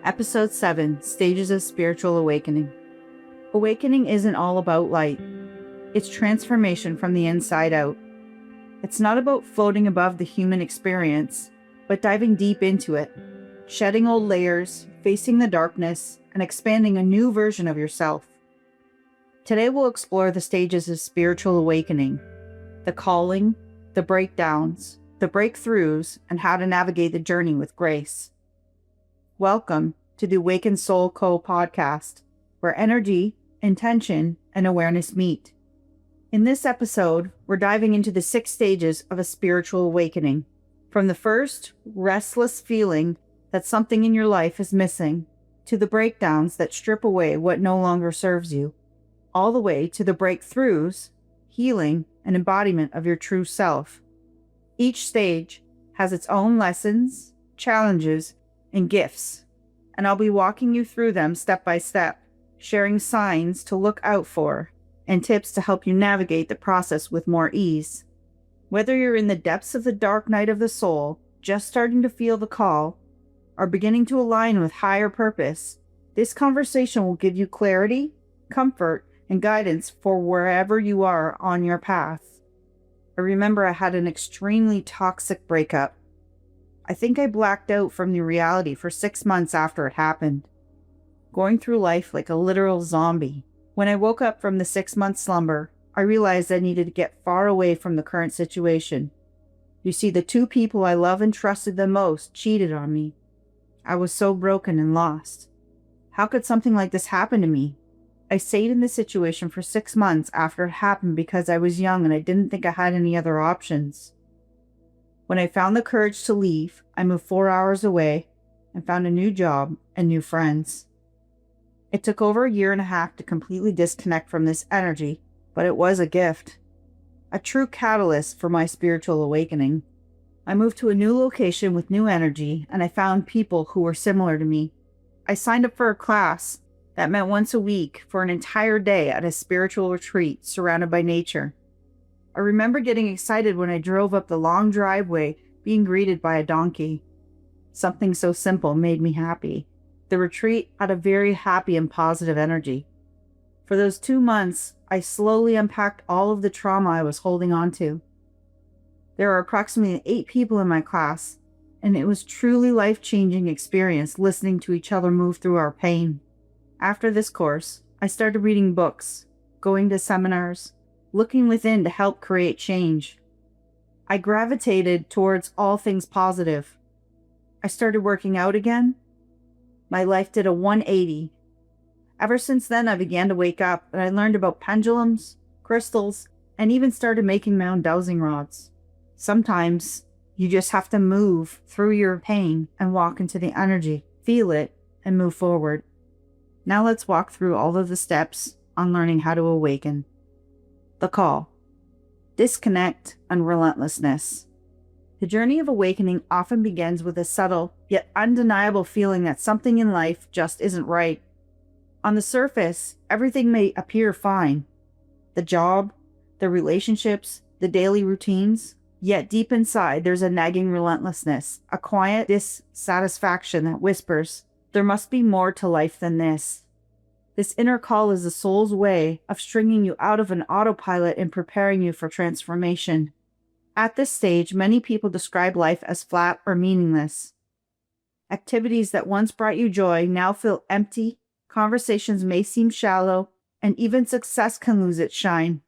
Episode 7, Stages of Spiritual Awakening. Awakening isn't all about light. It's transformation from the inside out. It's not about floating above the human experience, but diving deep into it, shedding old layers, facing the darkness, and expanding a new version of yourself. Today we'll explore the stages of spiritual awakening, the calling, the breakdowns, the breakthroughs, and how to navigate the journey with grace. Welcome to the Awakened Soul Co. podcast, where energy, intention, and awareness meet. In this episode, we're diving into the 6 stages of a spiritual awakening. From the first, restless feeling that something in your life is missing, to the breakdowns that strip away what no longer serves you, all the way to the breakthroughs, healing, and embodiment of your true self. Each stage has its own lessons, challenges, and gifts, and I'll be walking you through them step by step, sharing signs to look out for and tips to help you navigate the process with more ease. Whether you're in the depths of the dark night of the soul, just starting to feel the call, or beginning to align with higher purpose, this conversation will give you clarity, comfort, and guidance for wherever you are on your path. I remember I had an extremely toxic breakup. I think I blacked out from the reality for 6 months after it happened, going through life like a literal zombie. When I woke up from the 6-month slumber, I realized I needed to get far away from the current situation. You see, the 2 people I love and trusted the most cheated on me. I was so broken and lost. How could something like this happen to me? I stayed in this situation for 6 months after it happened because I was young and I didn't think I had any other options. When I found the courage to leave, I moved 4 hours away and found a new job and new friends. It took over 1.5 years to completely disconnect from this energy, but it was a gift, a true catalyst for my spiritual awakening. I moved to a new location with new energy, and I found people who were similar to me. I signed up for a class that met once a week for an entire day at a spiritual retreat surrounded by nature. I remember getting excited when I drove up the long driveway, being greeted by a donkey. Something so simple made me happy. The retreat had a very happy and positive energy. For those 2 months, I slowly unpacked all of the trauma I was holding on to. There are approximately 8 people in my class, and it was truly life-changing experience listening to each other move through our pain. After this course, I started reading books, going to seminars, looking within to help create change. I gravitated towards all things positive. I started working out again. My life did a 180. Ever since then, I began to wake up and I learned about pendulums, crystals, and even started making my own dowsing rods. Sometimes you just have to move through your pain and walk into the energy, feel it, and move forward. Now let's walk through all of the steps on learning how to awaken. The call, disconnect, and relentlessness. The journey of awakening often begins with a subtle yet undeniable feeling that something in life just isn't right. On the surface, everything may appear fine. The job, the relationships, the daily routines. Yet deep inside, there's a nagging relentlessness, a quiet dissatisfaction that whispers, there must be more to life than this. This inner call is the soul's way of stringing you out of an autopilot and preparing you for transformation. At this stage, many people describe life as flat or meaningless. Activities that once brought you joy now feel empty, conversations may seem shallow, and even success can lose its shine.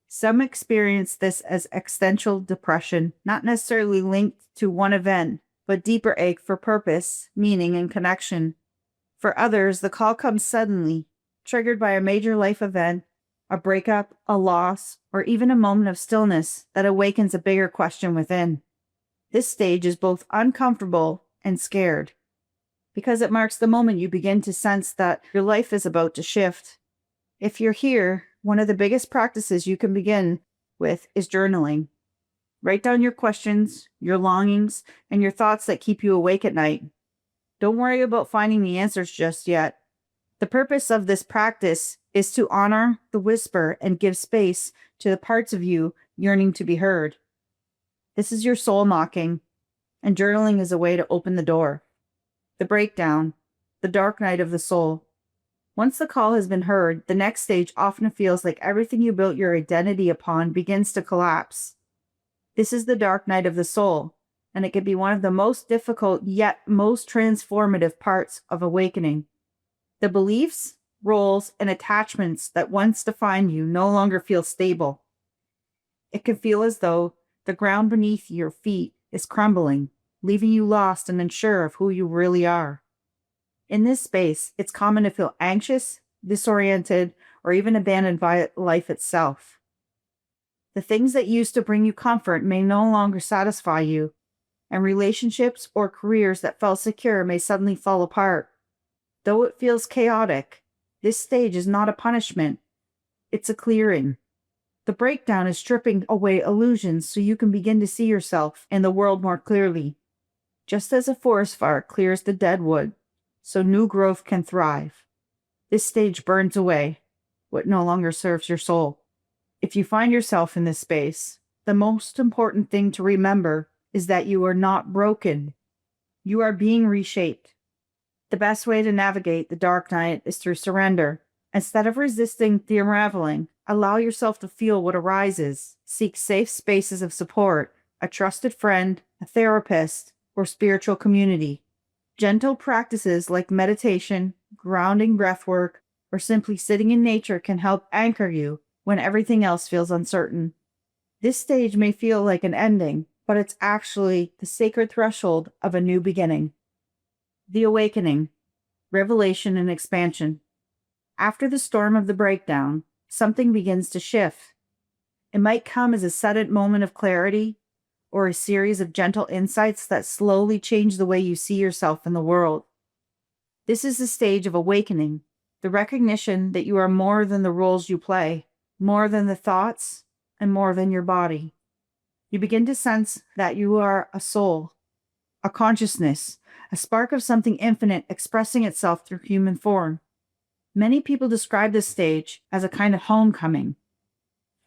Some experience this as existential depression, not necessarily linked to one event, but deeper ache for purpose, meaning, and connection. For others, the call comes suddenly, triggered by a major life event, a breakup, a loss, or even a moment of stillness that awakens a bigger question within. This stage is both uncomfortable and scared, because it marks the moment you begin to sense that your life is about to shift. If you're here, one of the biggest practices you can begin with is journaling. Write down your questions, your longings, and your thoughts that keep you awake at night. Don't worry about finding the answers just yet. The purpose of this practice is to honor the whisper and give space to the parts of you yearning to be heard. This is your soul knocking, and journaling is a way to open the door. The breakdown. the dark night of the soul. Once the call has been heard, the next stage often feels like everything you built your identity upon begins to collapse. This is the dark night of the soul, and it can be one of the most difficult yet most transformative parts of awakening. The beliefs, roles, and attachments that once defined you no longer feel stable. It can feel as though the ground beneath your feet is crumbling, leaving you lost and unsure of who you really are. In this space, it's common to feel anxious, disoriented, or even abandoned by life itself. The things that used to bring you comfort may no longer satisfy you, and relationships or careers that felt secure may suddenly fall apart. Though it feels chaotic, this stage is not a punishment, it's a clearing. The breakdown is stripping away illusions so you can begin to see yourself and the world more clearly. Just as a forest fire clears the dead wood, so new growth can thrive. This stage burns away what no longer serves your soul. If you find yourself in this space, the most important thing to remember is that you are not broken. You are being reshaped. The best way to navigate the dark night is through surrender. Instead of resisting the unraveling, allow yourself to feel what arises. Seek safe spaces of support, a trusted friend, a therapist, or spiritual community. Gentle practices like meditation, grounding breathwork, or simply sitting in nature can help anchor you when everything else feels uncertain. This stage may feel like an ending, but it's actually the sacred threshold of a new beginning. The awakening, revelation, and expansion. After the storm of the breakdown, something begins to shift. It might come as a sudden moment of clarity, or a series of gentle insights that slowly change the way you see yourself in the world. This is the stage of awakening, the recognition that you are more than the roles you play, more than the thoughts, and more than your body. You begin to sense that you are a soul, a consciousness, a spark of something infinite expressing itself through human form. Many people describe this stage as a kind of homecoming,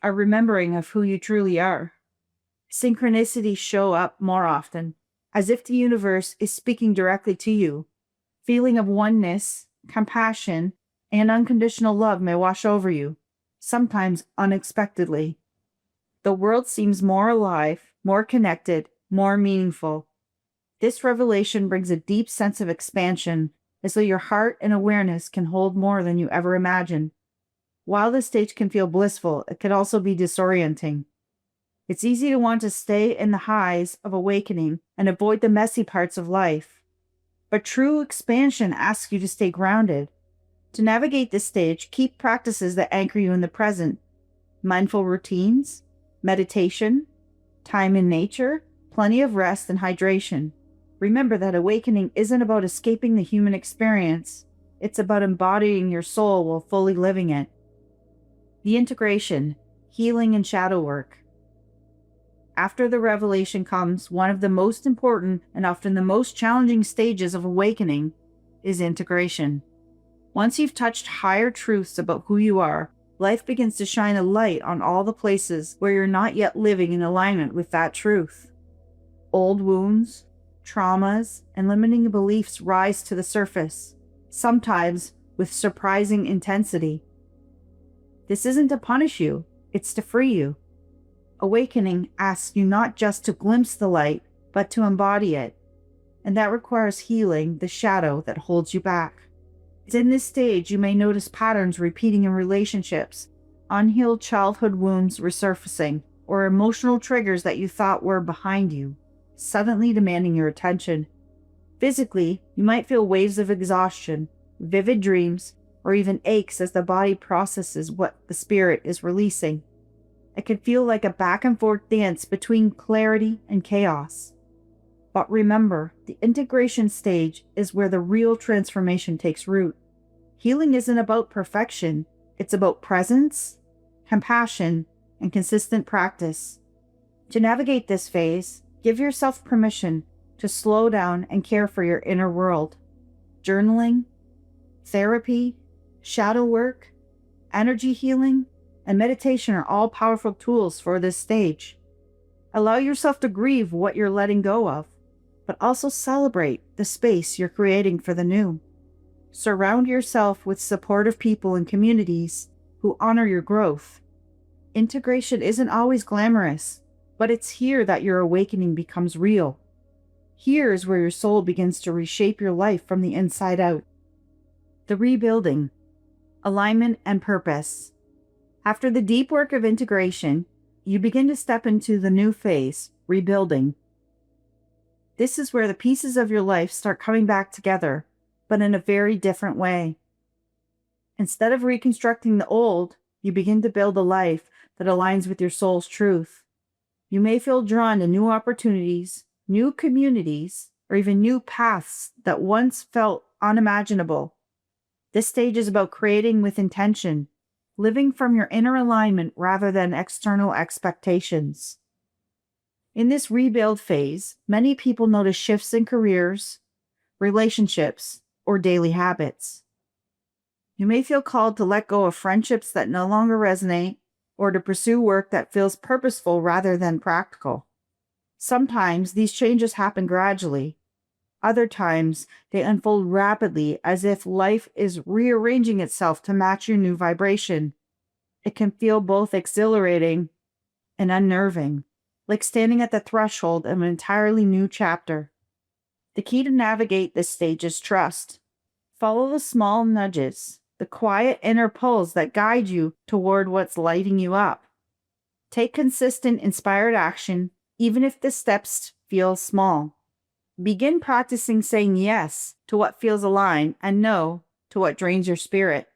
a remembering of who you truly are. Synchronicities show up more often, as if the universe is speaking directly to you. Feeling of oneness, compassion, and unconditional love may wash over you, sometimes unexpectedly. The world seems more alive, more connected, more meaningful. This revelation brings a deep sense of expansion, as though your heart and awareness can hold more than you ever imagined. While this stage can feel blissful, it can also be disorienting. It's easy to want to stay in the highs of awakening and avoid the messy parts of life. But true expansion asks you to stay grounded. To navigate this stage, keep practices that anchor you in the present. Mindful routines, meditation, time in nature, plenty of rest and hydration. Remember that awakening isn't about escaping the human experience. It's about embodying your soul while fully living it. The integration, healing, and shadow work. After the revelation comes one of the most important and often the most challenging stages of awakening is integration. Once you've touched higher truths about who you are, life begins to shine a light on all the places where you're not yet living in alignment with that truth. Old wounds, traumas, and limiting beliefs rise to the surface, sometimes with surprising intensity. This isn't to punish you, it's to free you. Awakening asks you not just to glimpse the light, but to embody it, and that requires healing the shadow that holds you back. In this stage, you may notice patterns repeating in relationships, unhealed childhood wounds resurfacing, or emotional triggers that you thought were behind you, suddenly demanding your attention. Physically, you might feel waves of exhaustion, vivid dreams, or even aches as the body processes what the spirit is releasing. It can feel like a back and forth dance between clarity and chaos. But remember, the integration stage is where the real transformation takes root. Healing isn't about perfection, it's about presence, compassion, and consistent practice. To navigate this phase, give yourself permission to slow down and care for your inner world. Journaling, therapy, shadow work, energy healing, and meditation are all powerful tools for this stage. Allow yourself to grieve what you're letting go of, but also celebrate the space you're creating for the new. Surround yourself with supportive people and communities who honor your growth. Integration isn't always glamorous, but it's here that your awakening becomes real. Here is where your soul begins to reshape your life from the inside out. The rebuilding, alignment, and purpose. After the deep work of integration, you begin to step into the new phase, rebuilding. This is where the pieces of your life start coming back together, but in a very different way. Instead of reconstructing the old, you begin to build a life that aligns with your soul's truth. You may feel drawn to new opportunities, new communities, or even new paths that once felt unimaginable. This stage is about creating with intention, living from your inner alignment rather than external expectations. In this rebuild phase, many people notice shifts in careers, relationships, or daily habits. You may feel called to let go of friendships that no longer resonate or to pursue work that feels purposeful rather than practical. Sometimes these changes happen gradually. Other times they unfold rapidly as if life is rearranging itself to match your new vibration. It can feel both exhilarating and unnerving, like standing at the threshold of an entirely new chapter. The key to navigate this stage is trust. Follow the small nudges, the quiet inner pulls that guide you toward what's lighting you up. Take consistent, inspired action, even if the steps feel small. Begin practicing saying yes to what feels aligned and no to what drains your spirit.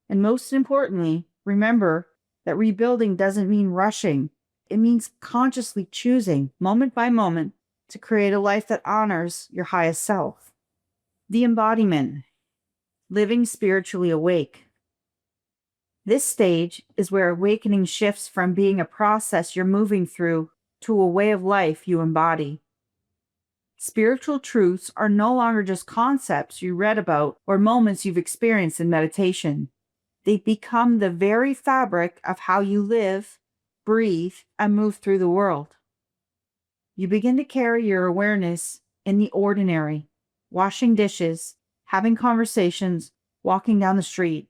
And most importantly, remember that rebuilding doesn't mean rushing. It means consciously choosing, moment by moment, to create a life that honors your highest self. The embodiment, living spiritually awake. This stage is where awakening shifts from being a process you're moving through to a way of life you embody. Spiritual truths are no longer just concepts you read about or moments you've experienced in meditation. They become the very fabric of how you live, breathe, and move through the world. You begin to carry your awareness in the ordinary, washing dishes, having conversations, walking down the street.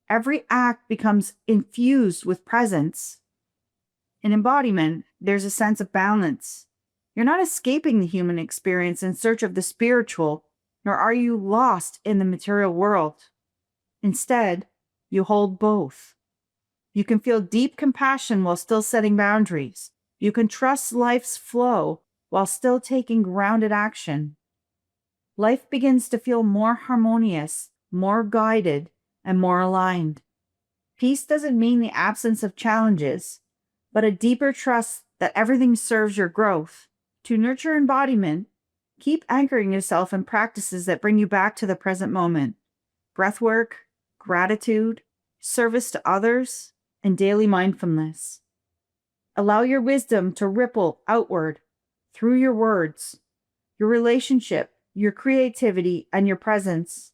Every act becomes infused with presence. In embodiment, there's a sense of balance. You're not escaping the human experience in search of the spiritual, nor are you lost in the material world. Instead, you hold both. You can feel deep compassion while still setting boundaries. You can trust life's flow while still taking grounded action. Life begins to feel more harmonious, more guided, and more aligned. Peace doesn't mean the absence of challenges, but a deeper trust that everything serves your growth. To nurture embodiment, keep anchoring yourself in practices that bring you back to the present moment. Breathwork, gratitude, service to others, and daily mindfulness. Allow your wisdom to ripple outward through your words, your relationship, your creativity, and your presence.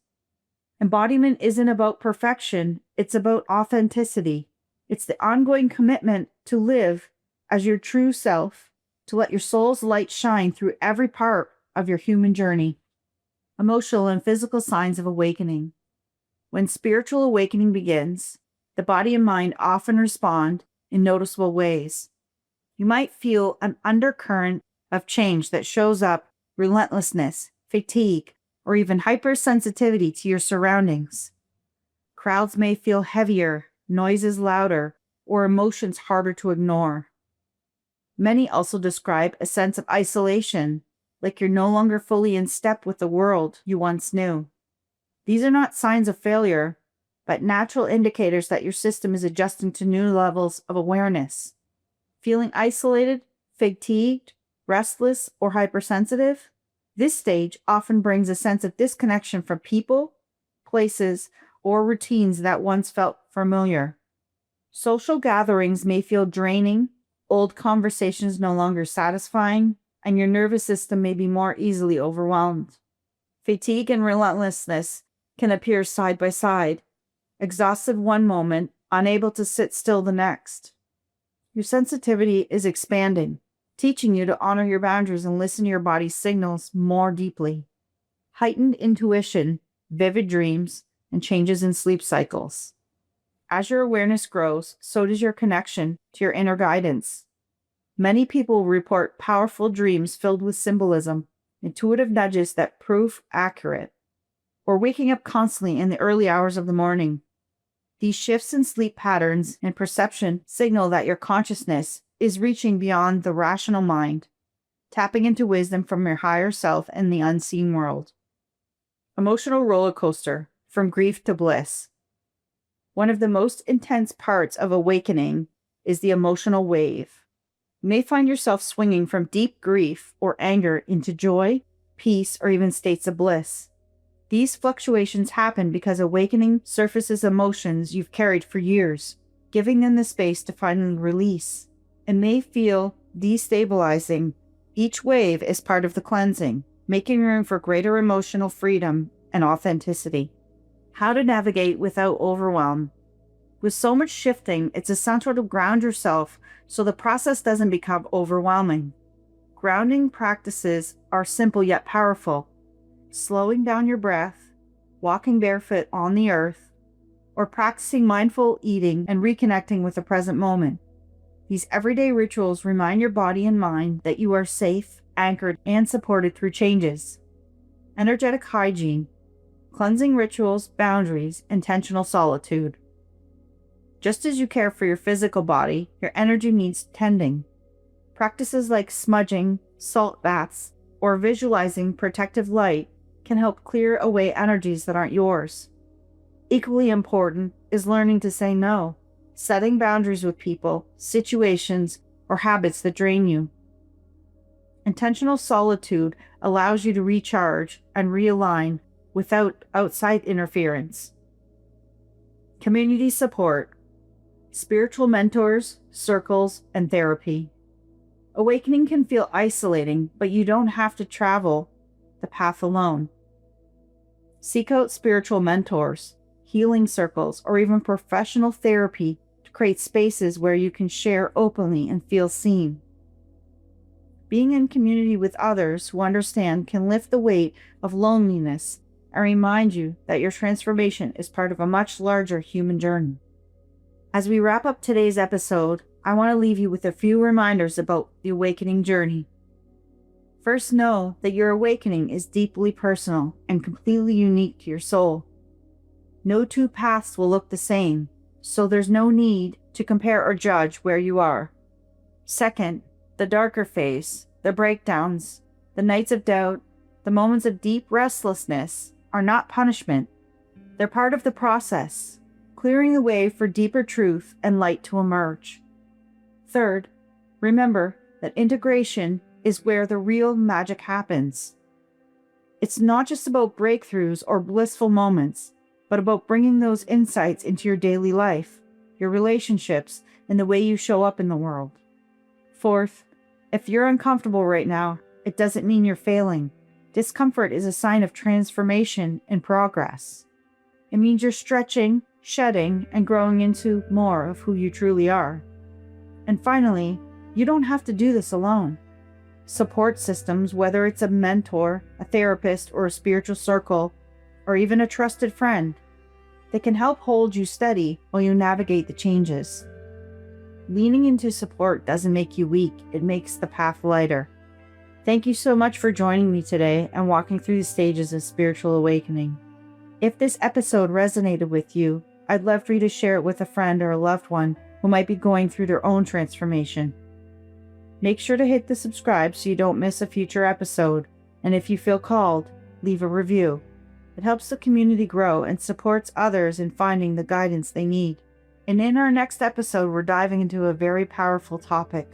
Embodiment isn't about perfection, it's about authenticity. It's the ongoing commitment to live as your true self, to let your soul's light shine through every part of your human journey. Emotional and physical signs of awakening. When spiritual awakening begins, the body and mind often respond in noticeable ways. You might feel an undercurrent of change that shows up relentlessness, fatigue, or even hypersensitivity to your surroundings. Crowds may feel heavier, noises louder, or emotions harder to ignore. Many also describe a sense of isolation, like you're no longer fully in step with the world you once knew. These are not signs of failure, but natural indicators that your system is adjusting to new levels of awareness. Feeling isolated, fatigued, restless, or hypersensitive? This stage often brings a sense of disconnection from people, places, or routines that once felt familiar. Social gatherings may feel draining, old conversations no longer satisfying, and your nervous system may be more easily overwhelmed. Fatigue and relentlessness can appear side by side, exhausted one moment, unable to sit still the next. Your sensitivity is expanding, teaching you to honor your boundaries and listen to your body's signals more deeply. Heightened intuition. vivid dreams, and changes in sleep cycles. As your awareness grows, so does your connection to your inner guidance. Many people report powerful dreams filled with symbolism, intuitive nudges that prove accurate, or waking up constantly in the early hours of the morning. These shifts in sleep patterns and perception signal that your consciousness is reaching beyond the rational mind, tapping into wisdom from your higher self and the unseen world. Emotional roller coaster, from grief to bliss. One of the most intense parts of awakening is the emotional wave. You may find yourself swinging from deep grief or anger into joy, peace, or even states of bliss. These fluctuations happen because awakening surfaces emotions you've carried for years, giving them the space to finally release. It may feel destabilizing. Each wave is part of the cleansing, making room for greater emotional freedom and authenticity. How to navigate without overwhelm. With so much shifting, it's essential to ground yourself so the process doesn't become overwhelming. Grounding practices are simple yet powerful. Slowing down your breath, walking barefoot on the earth, or practicing mindful eating and reconnecting with the present moment. These everyday rituals remind your body and mind that you are safe, anchored, and supported through changes. Energetic hygiene, cleansing rituals, boundaries, intentional solitude. Just as you care for your physical body, your energy needs tending. Practices like smudging, salt baths, or visualizing protective light can help clear away energies that aren't yours. Equally important is learning to say no, setting boundaries with people, situations, or habits that drain you. Intentional solitude allows you to recharge and realign without outside interference. Community support, spiritual mentors, circles, and therapy. Awakening can feel isolating, but you don't have to travel the path alone. Seek out spiritual mentors, healing circles, or even professional therapy to create spaces where you can share openly and feel seen. Being in community with others who understand can lift the weight of loneliness and remind you that your transformation is part of a much larger human journey. As we wrap up today's episode, I want to leave you with a few reminders about the awakening journey. First, know that your awakening is deeply personal and completely unique to your soul. No two paths will look the same, so there's no need to compare or judge where you are. Second, the darker phase, the breakdowns, the nights of doubt, the moments of deep restlessness are not punishment. They're part of the process, clearing the way for deeper truth and light to emerge. Third, remember that integration is where the real magic happens. It's not just about breakthroughs or blissful moments, but about bringing those insights into your daily life, your relationships, and the way you show up in the world. Fourth, if you're uncomfortable right now, it doesn't mean you're failing. Discomfort is a sign of transformation and progress. It means you're stretching, shedding, and growing into more of who you truly are. And finally, you don't have to do this alone. Support systems, whether it's a mentor, a therapist, or a spiritual circle, or even a trusted friend, they can help hold you steady while you navigate the changes. Leaning into support doesn't make you weak, it makes the path lighter. Thank you so much for joining me today and walking through the stages of spiritual awakening. If this episode resonated with you, I'd love for you to share it with a friend or a loved one who might be going through their own transformation. Make sure to hit the subscribe so you don't miss a future episode, and if you feel called, leave a review. It helps the community grow and supports others in finding the guidance they need. And in our next episode, we're diving into a very powerful topic: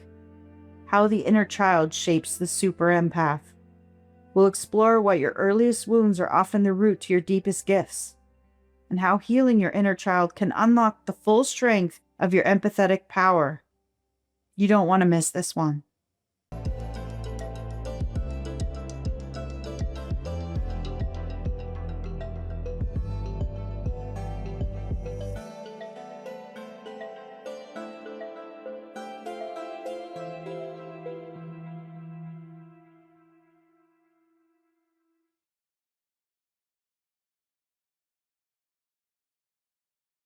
how the inner child shapes the super empath. We'll explore why your earliest wounds are often the root to your deepest gifts, and how healing your inner child can unlock the full strength of your empathetic power. You don't want to miss this one.